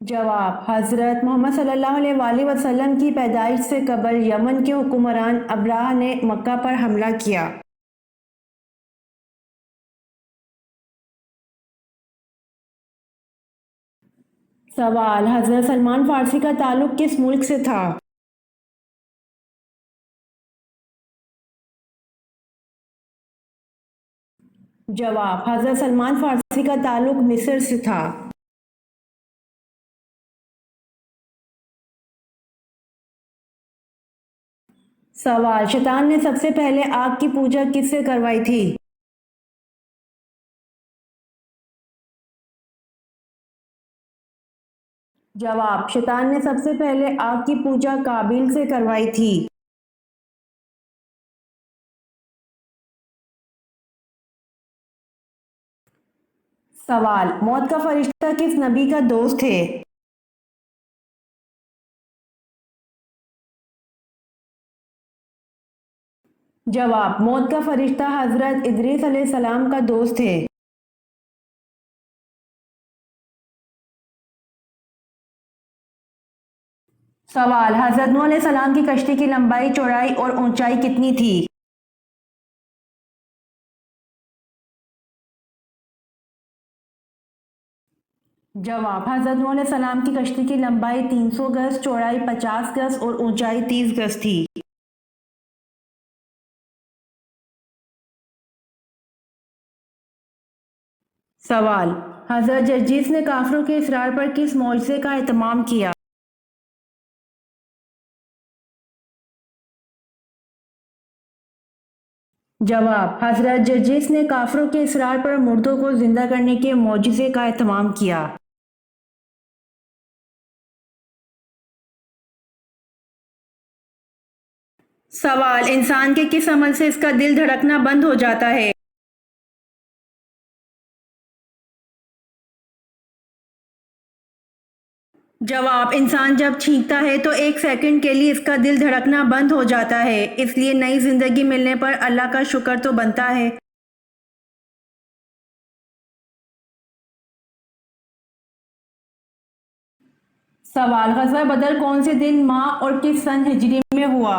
جواب: حضرت محمد صلی اللہ علیہ وآلہ وسلم کی پیدائش سے قبل یمن کے حکمران ابرہہ نے مکہ پر حملہ کیا۔ سوال: حضرت سلمان فارسی کا تعلق کس ملک سے تھا؟ جواب: حضرت سلمان فارسی کا تعلق مصر سے تھا۔ سوال: شیطان نے سب سے پہلے آگ کی پوجا کس سے کروائی تھی؟ جواب: شیطان نے سب سے پہلے آگ کی پوجا قابیل سے کروائی تھی۔ سوال: موت کا فرشتہ کس نبی کا دوست ہے؟ جواب: موت کا فرشتہ حضرت ادریس علیہ السلام کا دوست ہے۔ سوال: حضرت نوح علیہ السلام کی کشتی کی لمبائی، چوڑائی اور اونچائی کتنی تھی؟ جواب: حضرت نوح علیہ السلام کی کشتی کی لمبائی 300 گز، چوڑائی 50 گز اور اونچائی 30 گز تھی۔ سوال: حضرت جرجیس نے کافروں کے اصرار پر کس معجزے کا اہتمام کیا؟ جواب: حضرت جرجیس نے کافروں کے اصرار پر مردوں کو زندہ کرنے کے معجزے کا اہتمام کیا۔ سوال: انسان کے کس عمل سے اس کا دل دھڑکنا بند ہو جاتا ہے؟ جواب: انسان جب چھینکتا ہے تو 1 سیکنڈ کے لیے اس کا دل دھڑکنا بند ہو جاتا ہے، اس لیے نئی زندگی ملنے پر اللہ کا شکر تو بنتا ہے۔ سوال: غزوہ بدر کون سے دن، ماہ اور کس سن ہجری میں ہوا؟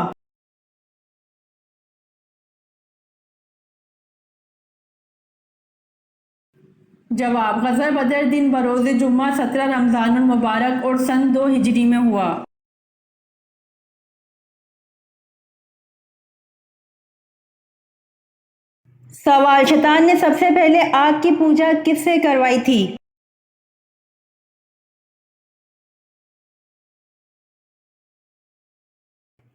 جواب: غزوہ بدر دن بروز جمعہ 17 رمضان المبارک اور سن 2 ہجری میں ہوا۔ سوال: شیطان نے سب سے پہلے آگ کی پوجا کس سے کروائی تھی؟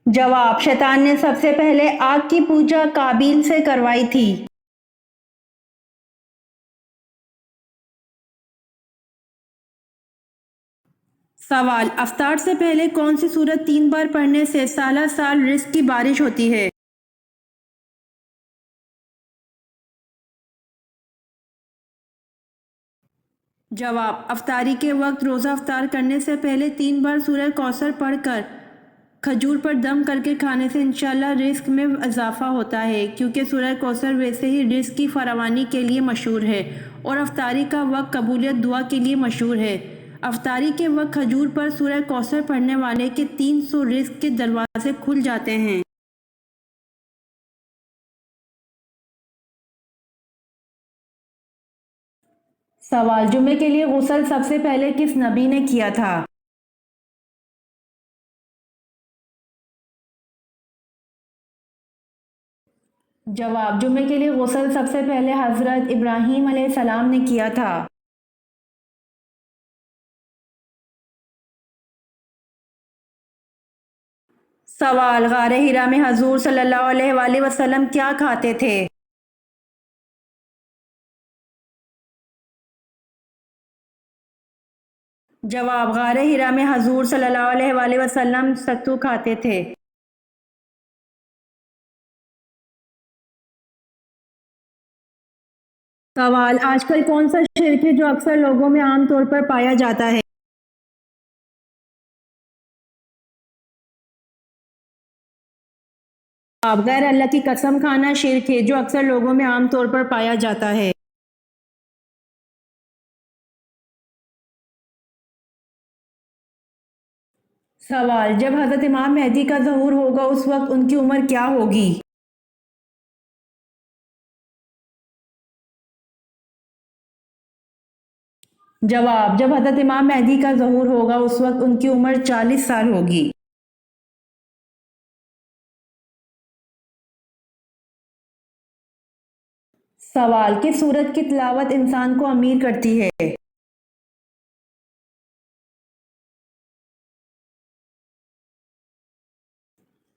جواب: شیطان نے سب سے پہلے آگ کی پوجا قابیل سے کروائی تھی۔ سوال: افطار سے پہلے کون سی سورت 3 بار پڑھنے سے سالہ سال رزق کی بارش ہوتی ہے؟ جواب: افطاری کے وقت روزہ افطار کرنے سے پہلے 3 بار سورہ کوثر پڑھ کر کھجور پر دم کر کے کھانے سے انشاءاللہ رزق میں اضافہ ہوتا ہے، کیونکہ سورہ کوثر ویسے ہی رزق کی فراوانی کے لیے مشہور ہے اور افطاری کا وقت قبولیت دعا کے لیے مشہور ہے۔ افطاری کے وقت کھجور پر سورہ کوثر پڑھنے والے کے 300 رزق کے دروازے کھل جاتے ہیں۔ سوال: جمعے کے لیے غسل سب سے پہلے کس نبی نے کیا تھا؟ جواب: جمعے کے لیے غسل سب سے پہلے حضرت ابراہیم علیہ السلام نے کیا تھا۔ سوال: غار حرا میں حضور صلی اللہ علیہ وآلہ وسلم کیا کھاتے تھے؟ جواب: غار حرا میں حضور صلی اللہ علیہ وآلہ وسلم ستو کھاتے تھے۔ سوال: آج کل کون سا شرک ہے جو اکثر لوگوں میں عام طور پر پایا جاتا ہے؟ جواب: غیر اللہ کی قسم کھانا شرک ہے جو اکثر لوگوں میں عام طور پر پایا جاتا ہے۔ سوال، جب حضرت امام مہدی کا ظہور ہوگا اس وقت ان کی عمر کیا ہوگی؟ جواب، جب حضرت امام مہدی کا ظہور ہوگا اس وقت ان کی عمر 40 سال ہوگی۔ سوال، کس سورت کی تلاوت انسان کو امیر کرتی ہے؟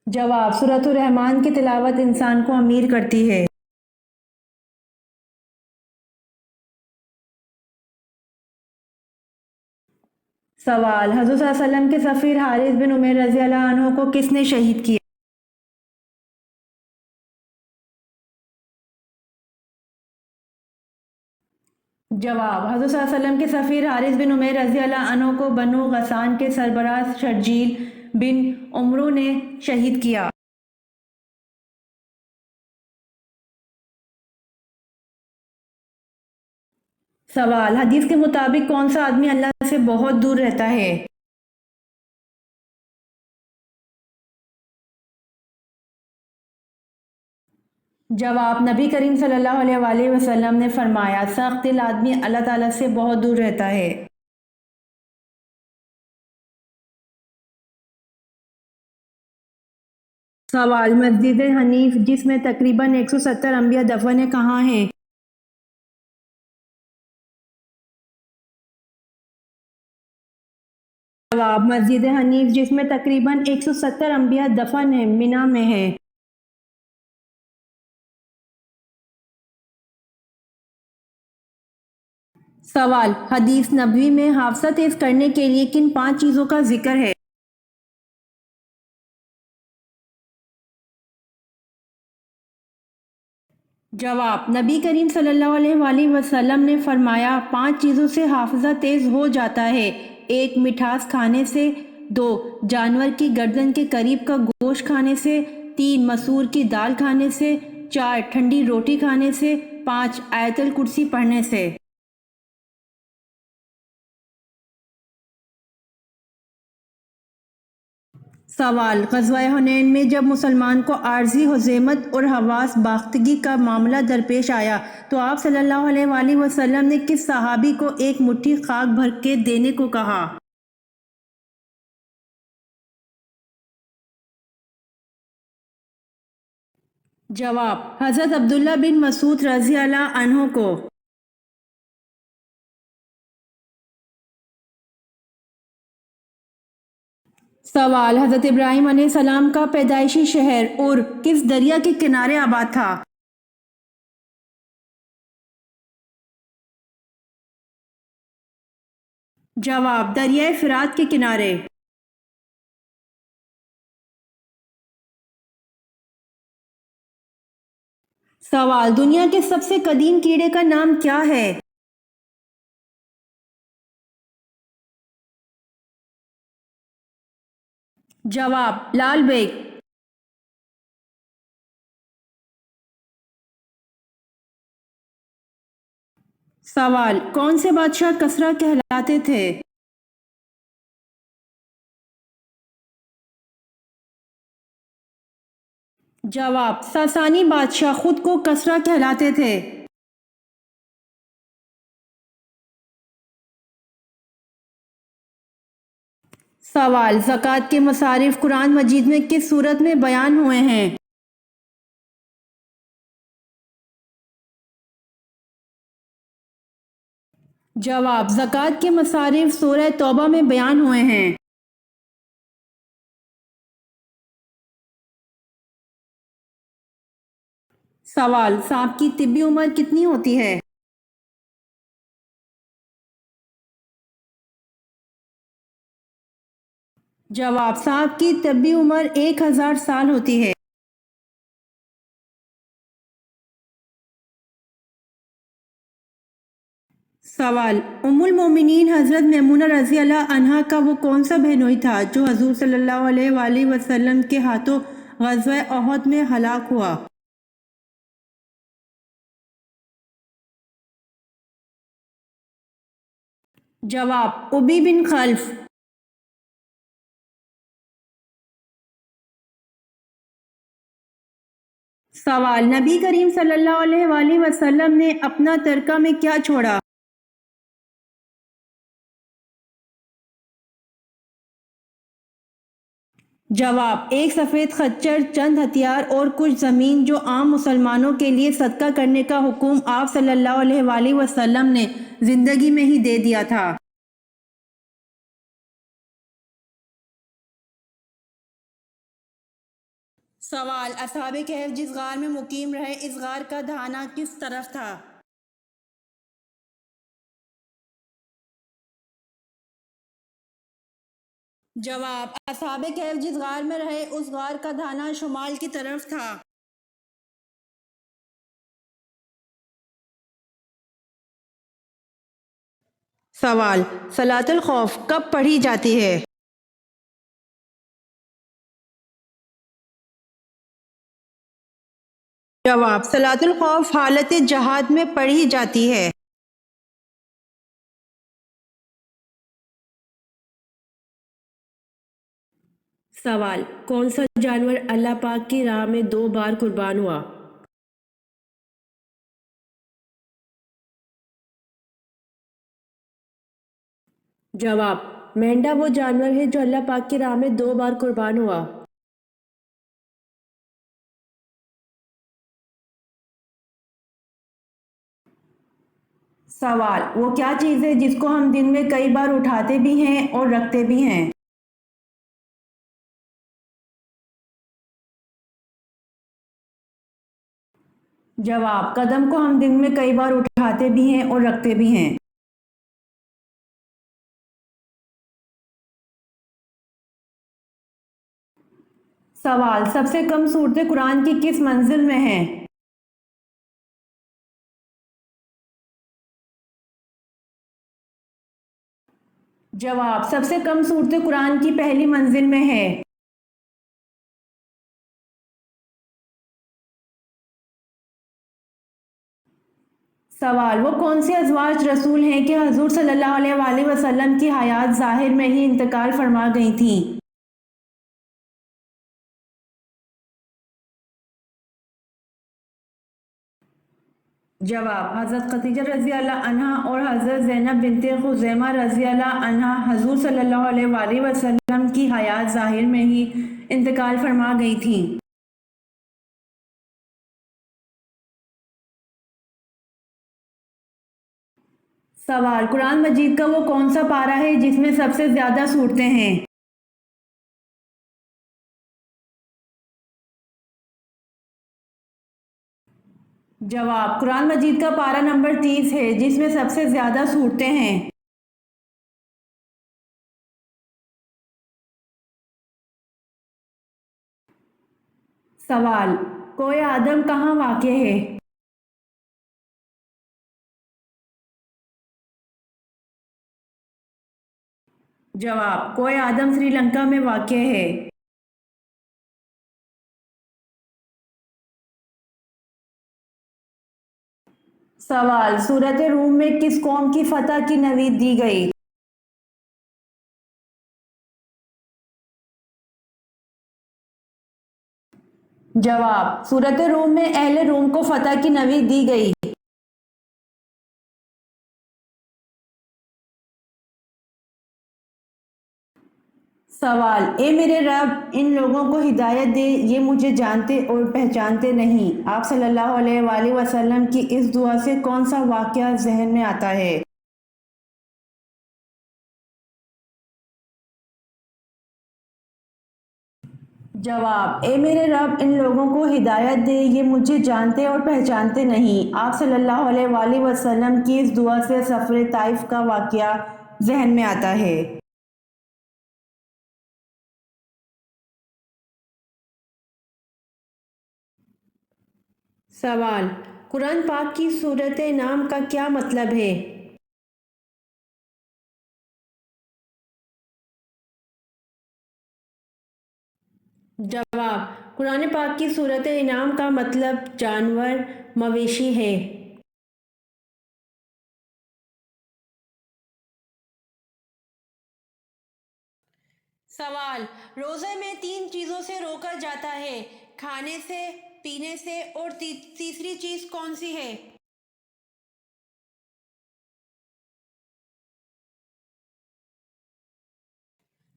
جواب، سورۃ الرحمن کی تلاوت انسان کو امیر کرتی ہے۔ سوال، حضور صلی اللہ علیہ وسلم کے سفیر حارث بن عمیر رضی اللہ عنہ کو کس نے شہید کیا؟ جواب، حضور صلی اللہ علیہ وسلم کے سفیر حارث بن عمیر رضی اللہ عنہ کو بنو غسان کے سربراہ شرجیل بن عمرو نے شہید کیا۔ سوال، حدیث کے مطابق کون سا آدمی اللہ سے بہت دور رہتا ہے؟ جواب، نبی کریم صلی اللہ علیہ وآلہ وسلم نے فرمایا، سخت دل آدمی اللہ تعالیٰ سے بہت دور رہتا ہے۔ سوال، مسجد حنیف جس میں تقریباً 170 انبیاء دفن ہیں کہاں ہے؟ جواب، مسجد حنیف جس میں تقریباً 170 انبیاء دفن ہیں منا میں ہے۔ سوال، حدیث نبوی میں حافظہ تیز کرنے کے لیے کن 5 چیزوں کا ذکر ہے؟ جواب، نبی کریم صلی اللہ علیہ وآلہ وسلم نے فرمایا 5 چیزوں سے حافظہ تیز ہو جاتا ہے: 1 مٹھاس کھانے سے، 2 جانور کی گردن کے قریب کا گوشت کھانے سے، 3 مسور کی دال کھانے سے، 4 ٹھنڈی روٹی کھانے سے، 5 آیت الکرسی پڑھنے سے۔ سوال، غزوہ حنین میں جب مسلمان کو عارضی ہزیمت اور حواس باختگی کا معاملہ درپیش آیا تو آپ صلی اللہ علیہ وآلہ وسلم نے کس صحابی کو ایک مٹھی خاک بھر کے دینے کو کہا؟ جواب، حضرت عبداللہ بن مسعود رضی اللہ عنہ کو۔ سوال، حضرت ابراہیم علیہ السلام کا پیدائشی شہر اور کس دریا کے کنارے آباد تھا؟ جواب، دریائے فرات کے کنارے۔ سوال، دنیا کے سب سے قدیم کیڑے کا نام کیا ہے؟ جواب، لال بیگ۔ سوال، کون سے بادشاہ کسریٰ کہلاتے تھے؟ جواب، ساسانی بادشاہ خود کو کسریٰ کہلاتے تھے۔ سوال، زکوٰۃ کے مصارف قرآن مجید میں کس صورت میں بیان ہوئے ہیں؟ جواب، زکوٰۃ کے مصارف سورہ توبہ میں بیان ہوئے ہیں۔ سوال، سانپ کی طبی عمر کتنی ہوتی ہے؟ جواب، سانپ کی طبی عمر 1000 سال ہوتی ہے۔ سوال، ام المومنین حضرت میمونہ رضی اللہ عنہا کا وہ کون سا بہنوئی تھا جو حضور صلی اللہ علیہ وآلہ وسلم کے ہاتھوں غزوہ احد میں ہلاک ہوا؟ جواب، ابی بن خلف۔ سوال: نبی کریم صلی اللہ علیہ وآلہ وسلم نے اپنا ترکہ میں کیا چھوڑا؟ جواب: ایک سفید خچر، چند ہتھیار اور کچھ زمین جو عام مسلمانوں کے لیے صدقہ کرنے کا حکم آپ صلی اللہ علیہ وآلہ وسلم نے زندگی میں ہی دے دیا تھا۔ سوال: اصحاب کہف جس غار میں مقیم رہے، اس غار کا دہانہ کس طرف تھا؟ جواب: اصحاب کہف جس غار میں رہے، اس غار کا دہانہ شمال کی طرف تھا۔ سوال: صلاۃ الخوف کب پڑھی جاتی ہے؟ جواب: صلاۃ الخوف حالت جہاد میں پڑھی جاتی ہے۔ سوال: کون سا جانور اللہ پاک کی راہ میں 2 بار قربان ہوا؟ جواب: مینڈا وہ جانور ہے جو اللہ پاک کی راہ میں 2 بار قربان ہوا۔ سوال: وہ کیا چیز ہے جس کو ہم دن میں کئی بار اٹھاتے بھی ہیں اور رکھتے بھی ہیں؟ جواب: قدم کو ہم دن میں کئی بار اٹھاتے بھی ہیں اور رکھتے بھی ہیں۔ سوال: سب سے کم صورتیں قرآن کی کس منزل میں ہیں؟ جواب: سب سے کم صورتیں قرآن کی پہلی منزل میں ہے۔ سوال: وہ کون سے ازواج رسول ہیں کہ حضور صلی اللہ علیہ وآلہ وسلم کی حیات ظاہر میں ہی انتقال فرما گئی تھیں؟ جواب: حضرت خدیجہ رضی اللہ عنہا اور حضرت زینب بنت خزیمہ رضی اللہ عنہا حضور صلی اللہ علیہ وآلہ وسلم کی حیات ظاہر میں ہی انتقال فرما گئی تھیں۔ سوال: قرآن مجید کا وہ کون سا پارہ ہے جس میں سب سے زیادہ صورتیں ہیں؟ جواب: قرآن مجید کا پارہ نمبر 30 ہے جس میں سب سے زیادہ صورتیں ہیں۔ سوال: کوہ آدم کہاں واقع ہے؟ جواب: کوہ آدم سری لنکا میں واقع ہے۔ سوال: سورۃ روم میں کس قوم کی فتح کی نوید دی گئی؟ جواب: سورۃ روم میں اہل روم کو فتح کی نوید دی گئی۔ سوال: اے میرے رب، ان لوگوں کو ہدایت دے، یہ مجھے جانتے اور پہچانتے نہیں۔ آپ صلی اللہ علیہ وآلہ وسلم کی اس دعا سے کون سا واقعہ ذہن میں آتا ہے؟ جواب: اے میرے رب، ان لوگوں کو ہدایت دے، یہ مجھے جانتے اور پہچانتے نہیں۔ آپ صلی اللہ علیہ وآلہ وسلم کی اس دعا سے سفر طائف کا واقعہ ذہن میں آتا ہے۔ سوال: قرآن پاک کی سورۃ انعام کا کیا مطلب ہے؟ جواب: قرآن پاک کی سورۃ انعام کا مطلب جانور، مویشی ہے۔ سوال: روزے میں 3 چیزوں سے روکا جاتا ہے: کھانے سے، پینے سے اور تیسری چیز کون سی ہے؟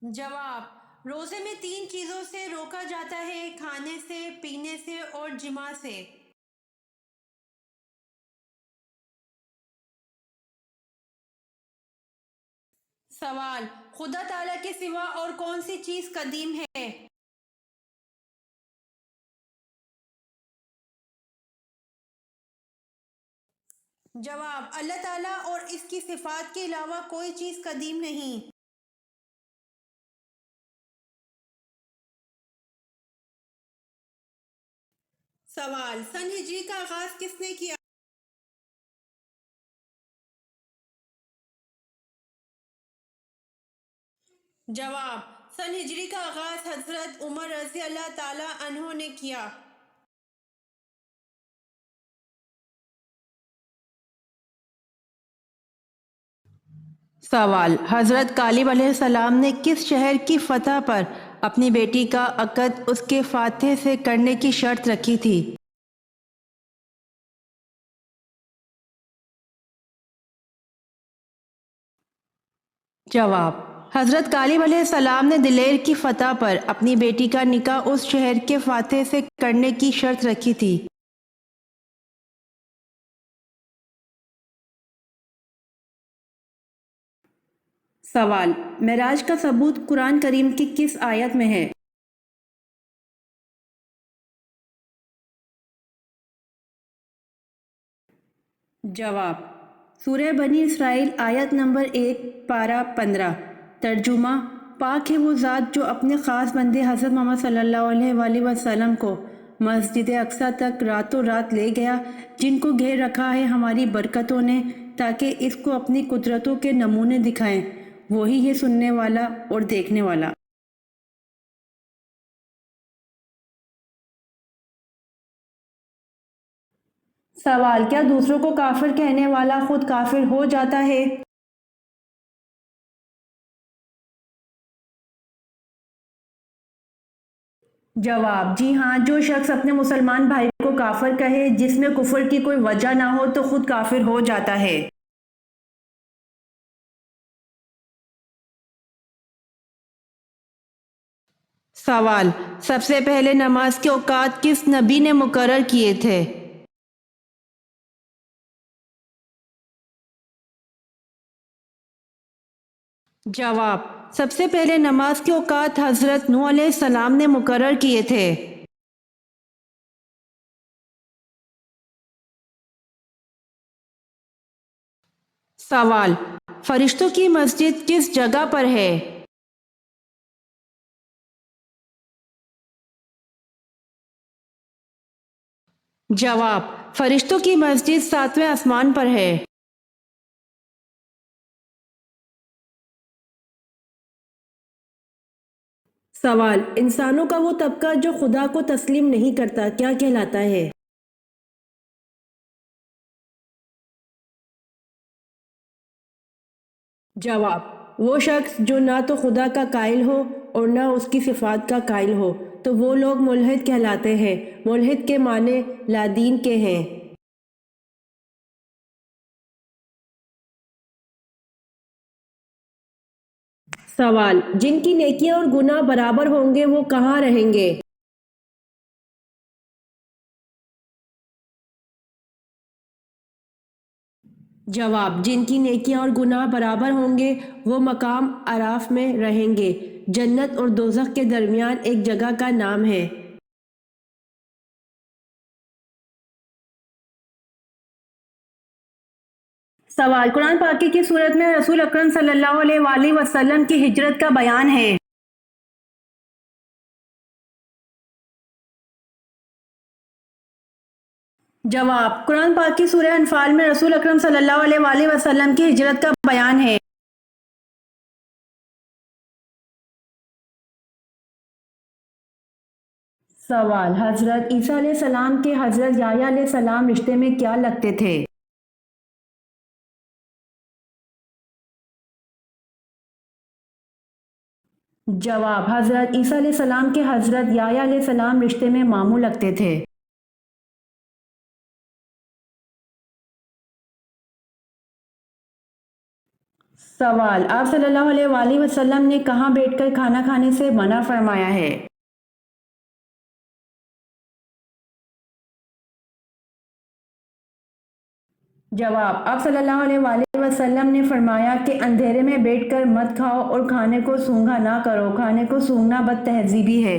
جواب، روزے میں 3 چیزوں سے روکا جاتا ہے: کھانے سے، پینے سے اور جماع سے۔ سوال، خدا تعالیٰ کے سوا اور کون سی چیز قدیم ہے؟ جواب، اللہ تعالیٰ اور اس کی صفات کے علاوہ کوئی چیز قدیم نہیں۔ سوال، سن ہجری کا آغاز کس نے کیا؟ جواب، سن ہجری کا آغاز حضرت عمر رضی اللہ تعالیٰ عنہ نے کیا۔ سوال، حضرت کالب علیہ السلام نے کس شہر کی فتح پر اپنی بیٹی کا عقد اس کے فاتح سے کرنے کی شرط رکھی تھی؟ جواب، حضرت کالب علیہ السلام نے دلیر کی فتح پر اپنی بیٹی کا نکاح اس شہر کے فاتح سے کرنے کی شرط رکھی تھی۔ سوال، معراج کا ثبوت قرآن کریم کی کس آیت میں ہے؟ جواب، سورہ بنی اسرائیل آیت نمبر 1 پارہ 15۔ ترجمہ، پاک ہے وہ ذات جو اپنے خاص بندے حضرت محمد صلی اللہ علیہ وآلہ وسلم کو مسجد اقصیٰ تک راتوں رات لے گیا، جن کو گھیر رکھا ہے ہماری برکتوں نے، تاکہ اس کو اپنی قدرتوں کے نمونے دکھائیں۔ وہی ہے سننے والا اور دیکھنے والا۔ سوال، کیا دوسروں کو کافر کہنے والا خود کافر ہو جاتا ہے؟ جواب، جی ہاں، جو شخص اپنے مسلمان بھائی کو کافر کہے جس میں کفر کی کوئی وجہ نہ ہو تو خود کافر ہو جاتا ہے۔ سوال، سب سے پہلے نماز کے اوقات کس نبی نے مقرر کیے تھے؟ جواب، سب سے پہلے نماز کے اوقات حضرت نوح علیہ السلام نے مقرر کیے تھے۔ سوال، فرشتوں کی مسجد کس جگہ پر ہے؟ جواب، فرشتوں کی مسجد 7ویں آسمان پر ہے۔ سوال، انسانوں کا وہ طبقہ جو خدا کو تسلیم نہیں کرتا کیا کہلاتا ہے؟ جواب، وہ شخص جو نہ تو خدا کا قائل ہو اور نہ اس کی صفات کا قائل ہو تو وہ لوگ ملحد کہلاتے ہیں۔ ملحد کے معنی لا دین کے ہیں۔ سوال، جن کی نیکیاں اور گناہ برابر ہوں گے وہ کہاں رہیں گے؟ جواب، جن کی نیکیاں اور گناہ برابر ہوں گے وہ مقام اعراف میں رہیں گے۔ جنت اور دوزخ کے درمیان ایک جگہ کا نام ہے۔ سوال، قرآن پاک کی صورت میں رسول اکرم صلی اللہ علیہ وآلہ وسلم کی ہجرت کا بیان ہے۔ جواب، قرآن پاک کی سورہ انفال میں رسول اکرم صلی اللہ علیہ وآلہ وسلم کی ہجرت کا بیان ہے۔ سوال، حضرت عیسیٰ علیہ السلام کے حضرت یحییٰ علیہ السلام رشتے میں کیا لگتے تھے؟ جواب، حضرت عیسیٰ علیہ السلام کے حضرت یحییٰ علیہ السلام رشتے میں ماموں لگتے تھے۔ سوال: آپ صلی اللہ علیہ وآلہ وسلم نے کہاں بیٹھ کر کھانا کھانے سے منع فرمایا ہے؟ جواب: آپ صلی اللہ علیہ وآلہ وسلم نے فرمایا کہ اندھیرے میں بیٹھ کر مت کھاؤ اور کھانے کو سونگھا نہ کرو، کھانے کو سونگھنا بد تہذیبی ہے۔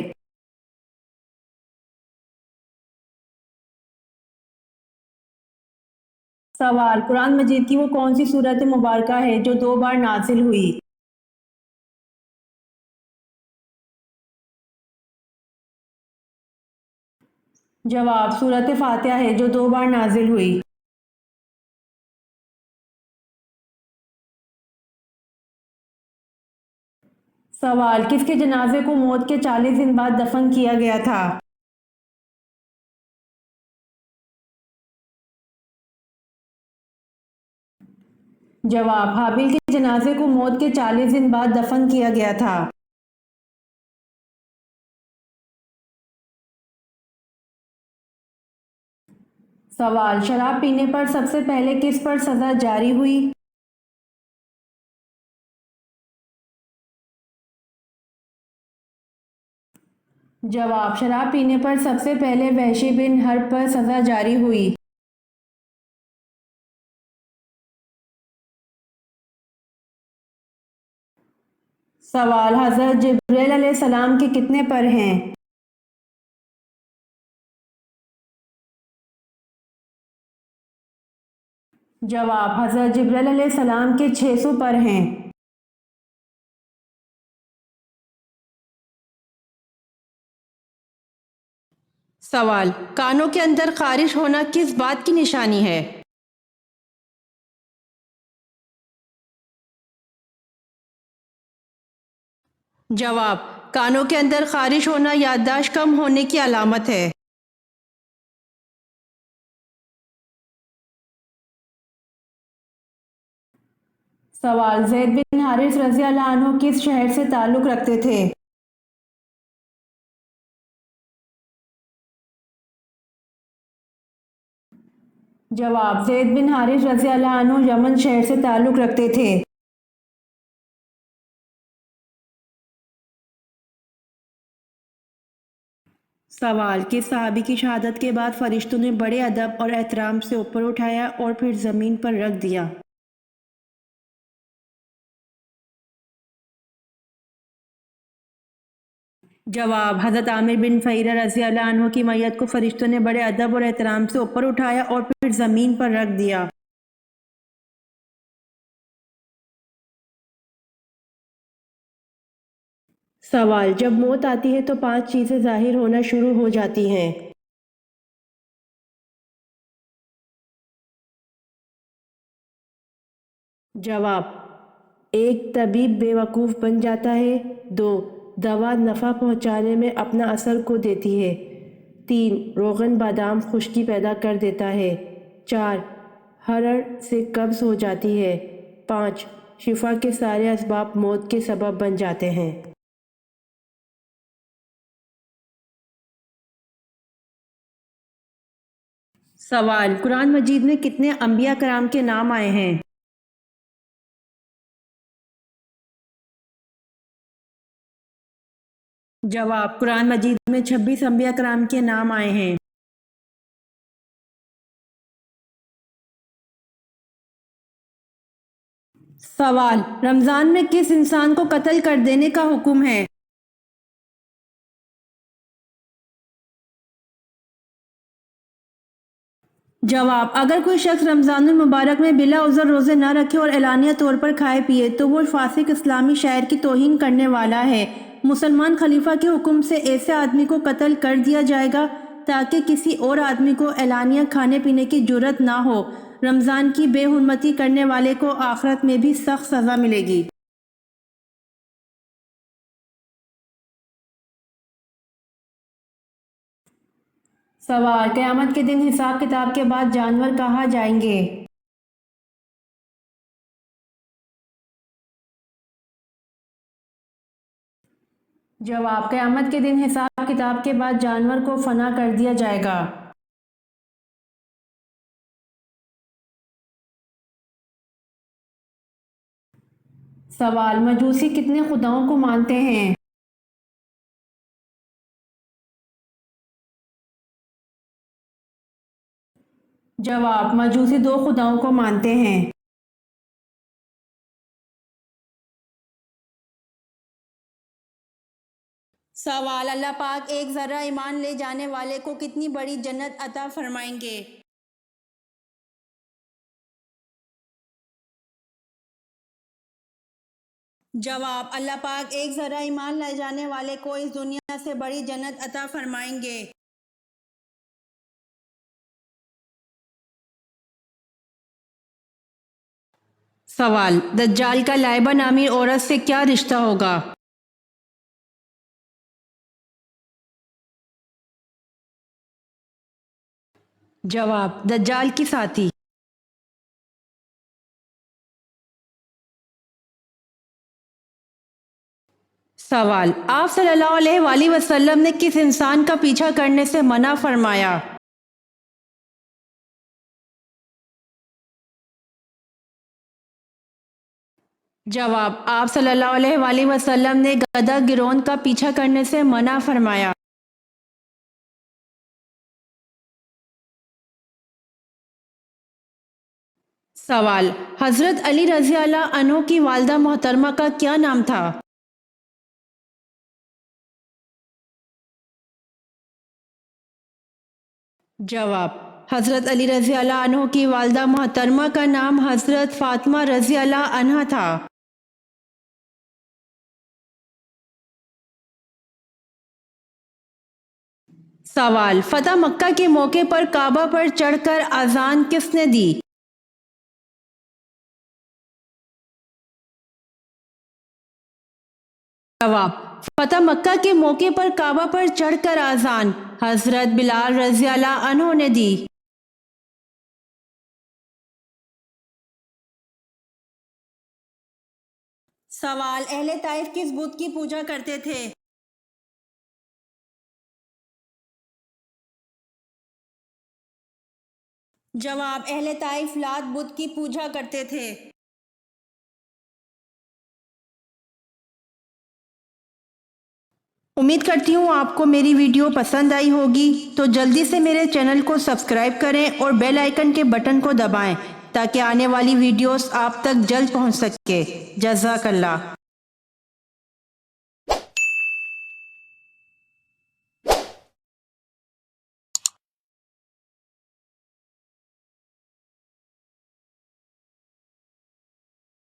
سوال: قرآن مجید کی وہ کون سی سورت مبارکہ ہے جو 2 بار نازل ہوئی؟ جواب: سورت فاتحہ ہے جو 2 بار نازل ہوئی۔ سوال: کس کے جنازے کو موت کے 40 دن بعد دفن کیا گیا تھا؟ جواب: حابیل کے جنازے کو موت کے 40 دن بعد دفن کیا گیا تھا۔ سوال: شراب پینے پر سب سے پہلے کس پر سزا جاری ہوئی؟ جواب: شراب پینے پر سب سے پہلے وحشی بن حرب پر سزا جاری ہوئی۔ سوال: حضرت جبرائیل علیہ السلام کے کتنے پر ہیں؟ جواب: حضرت جبرائیل علیہ السلام کے 600 پر ہیں۔ سوال: کانوں کے اندر خارش ہونا کس بات کی نشانی ہے؟ جواب: کانوں کے اندر خارش ہونا یادداشت کم ہونے کی علامت ہے۔ سوال: زید بن حارث رضی اللہ عنہ کس شہر سے تعلق رکھتے تھے؟ جواب: زید بن حارث رضی اللہ عنہ یمن شہر سے تعلق رکھتے تھے۔ سوال: کس صحابی کی شہادت کے بعد فرشتوں نے بڑے ادب اور احترام سے اوپر اٹھایا اور پھر زمین پر رکھ دیا؟ جواب: حضرت عامر بن فہیرہ رضی اللہ عنہ کی میت کو فرشتوں نے بڑے ادب اور احترام سے اوپر اٹھایا اور پھر زمین پر رکھ دیا۔ سوال: جب موت آتی ہے تو 5 چیزیں ظاہر ہونا شروع ہو جاتی ہیں۔ جواب: 1 طبیب بے وقوف بن جاتا ہے۔ 2 دوا نفع پہنچانے میں اپنا اثر کھو دیتی ہے۔ 3 روغن بادام خشکی پیدا کر دیتا ہے۔ 4 ہرڑ سے قبض ہو جاتی ہے۔ 5 شفا کے سارے اسباب موت کے سبب بن جاتے ہیں۔ سوال: قرآن مجید میں کتنے انبیاء کرام کے نام آئے ہیں؟ جواب: قرآن مجید میں 26 انبیاء کرام کے نام آئے ہیں۔ سوال: رمضان میں کس انسان کو قتل کر دینے کا حکم ہے؟ جواب: اگر کوئی شخص رمضان المبارک میں بلا عذر روزے نہ رکھے اور اعلانیہ طور پر کھائے پیے تو وہ فاسق اسلامی شاعر کی توہین کرنے والا ہے۔ مسلمان خلیفہ کے حکم سے ایسے آدمی کو قتل کر دیا جائے گا تاکہ کسی اور آدمی کو اعلانیہ کھانے پینے کی جرأت نہ ہو۔ رمضان کی بے حرمتی کرنے والے کو آخرت میں بھی سخت سزا ملے گی۔ سوال: قیامت کے دن حساب کتاب کے بعد جانور کہاں جائیں گے؟ جواب: قیامت کے دن حساب کتاب کے بعد جانور کو فنا کر دیا جائے گا۔ سوال: مجوسی کتنے خداؤں کو مانتے ہیں؟ جواب: مجوسی 2 خداؤں کو مانتے ہیں۔ سوال: اللہ پاک ایک ذرہ ایمان لے جانے والے کو کتنی بڑی جنت عطا فرمائیں گے؟ جواب: اللہ پاک ایک ذرہ ایمان لے جانے والے کو اس دنیا سے بڑی جنت عطا فرمائیں گے۔ سوال: دجال کا لائبہ نامی عورت سے کیا رشتہ ہوگا؟ جواب: دجال کی ساتھی۔ سوال: آپ صلی اللہ علیہ وآلہ وسلم نے کس انسان کا پیچھا کرنے سے منع فرمایا؟ جواب: آپ صلی اللہ علیہ وآلہ وسلم نے گدھا گروہ کا پیچھا کرنے سے منع فرمایا۔ سوال: حضرت علی رضی اللہ عنہ کی والدہ محترمہ کا کیا نام تھا؟ جواب: حضرت علی رضی اللہ عنہ کی والدہ محترمہ کا نام حضرت فاطمہ رضی اللہ عنہ تھا۔ سوال: فتح مکہ کے موقع پر کعبہ پر چڑھ کر اذان کس نے دی؟ جواب: فتح مکہ کے موقع پر کعبہ پر چڑھ کر اذان حضرت بلال رضی اللہ عنہ نے دی۔ سوال: اہل طائف کس بت کی پوجا کرتے تھے؟ جواب: اہل طائف لات بت کی پوجا کرتے تھے۔ امید کرتی ہوں آپ کو میری ویڈیو پسند آئی ہوگی، تو جلدی سے میرے چینل کو سبسکرائب کریں اور بیل آئیکن کے بٹن کو دبائیں تاکہ آنے والی ویڈیوز آپ تک جلد پہنچ سکے۔ جزاک اللہ۔